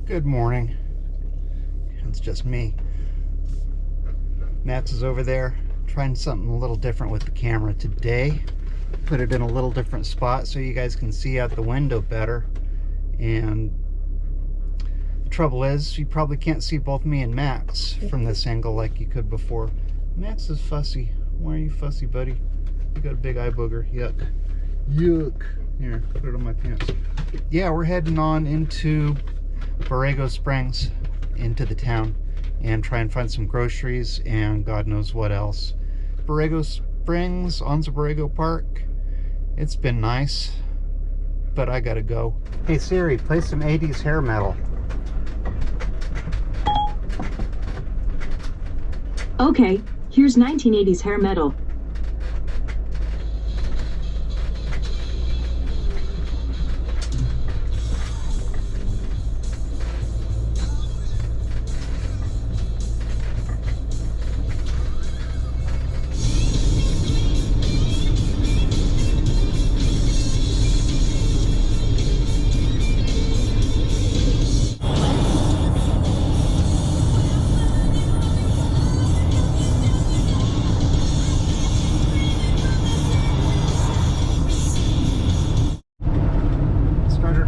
Good morning. It's just me. Max is over there trying something a little different with the camera today. Put it in a little different spot so you guys can see out the window better. And the trouble is, you probably can't see both me and Max from this angle like you could before. Max is fussy. Why are you fussy, buddy? You got a big eye booger. Yuck. Yuck. Here, put it on my pants. Yeah, we're heading on into Borrego Springs, into the town, and try and find some groceries and God knows what else. Borrego Springs, Anza Borrego Park. It's been nice, but I gotta go. Hey Siri, play some 80s hair metal. Okay, here's 1980s hair metal.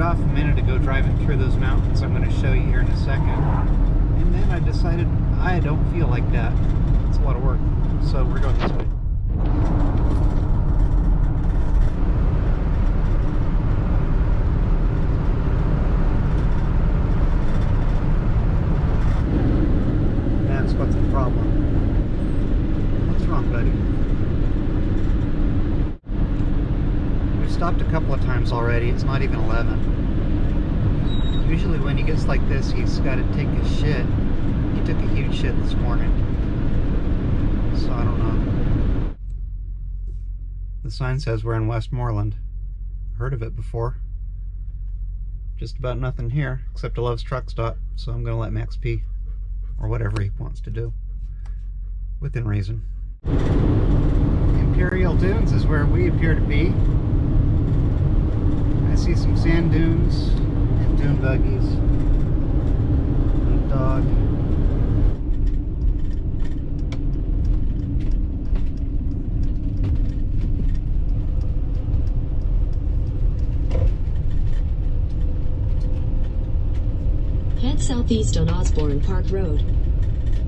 Off a minute ago driving through those mountains I'm going to show you here in a second, and then I decided I don't feel like that. It's a lot of work, so we're going this way. Max, what's the problem? What's wrong, buddy? We've stopped a couple of times already. It's not even 11. Usually when he gets like this, he's got to take his shit. He took a huge shit this morning. So I don't know. The sign says we're in Westmoreland. Heard of it before. Just about nothing here, except a Love's truck stop. So I'm going to let Max pee. Or whatever he wants to do. Within reason. Imperial Dunes is where we appear to be. I see some sand dunes and dune buggies and a dog. Head southeast on Osborne Park Road.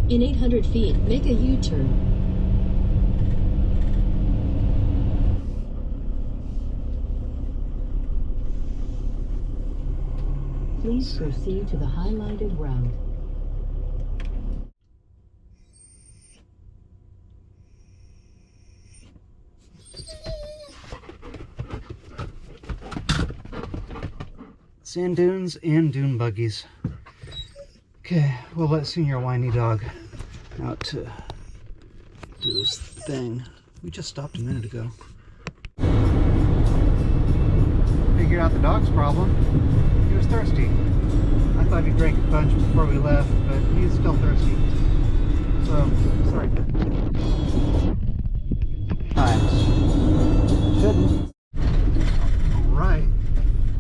In 800 feet, make a U-turn. Please proceed to the highlighted route. Sand dunes and dune buggies. Okay, we'll let Senior Whiny Dog out to do his thing. We just stopped a minute ago. Figured out the dog's problem. He was thirsty. I thought he drank a bunch before we left, but he's still thirsty. So, sorry. Alright. Shouldn't. Alright.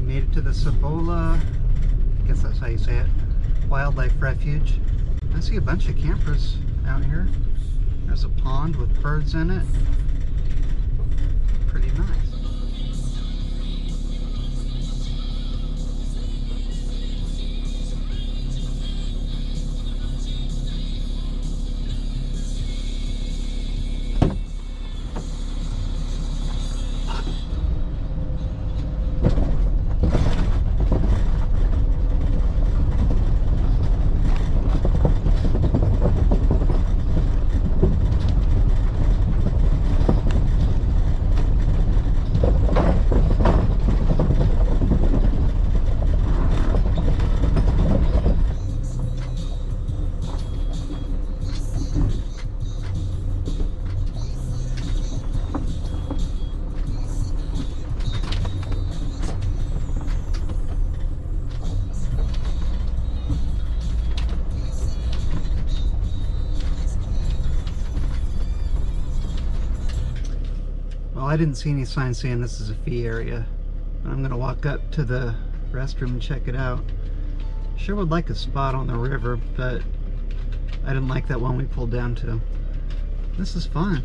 Made it to the Cibola, I guess that's how you say it, Wildlife Refuge. I see a bunch of campers out here. There's a pond with birds in it. Pretty nice. Well, I didn't see any signs saying this is a fee area. I'm gonna walk up to the restroom and check it out. Sure would like a spot on the river, but I didn't like that one we pulled down to. This is fun.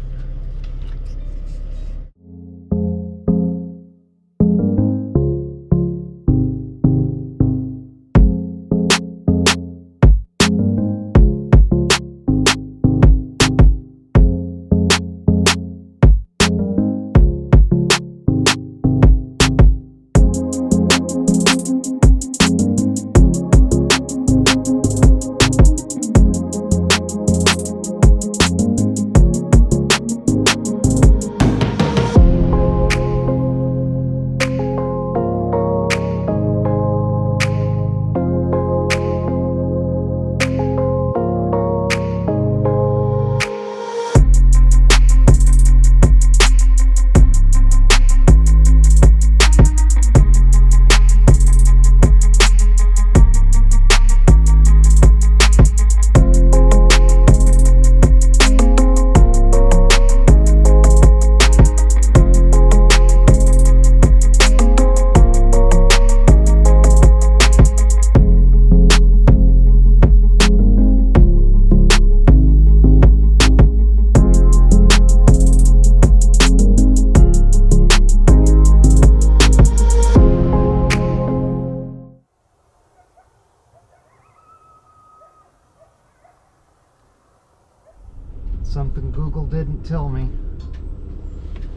Something Google didn't tell me.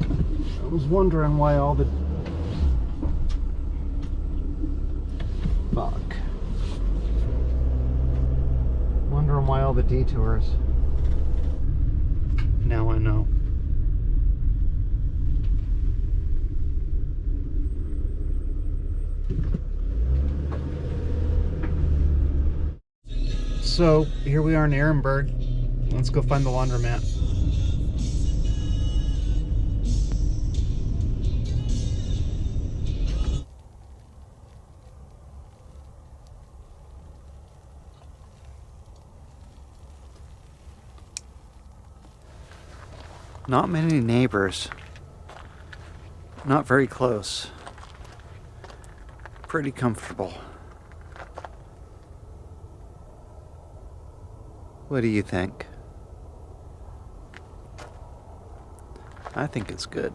I was wondering why all the... Fuck. Wondering why all the detours. Now I know. So, here we are in Ehrenberg. Let's go find the laundromat. Not many neighbors. Not very close. Pretty comfortable. What do you think? I think it's good.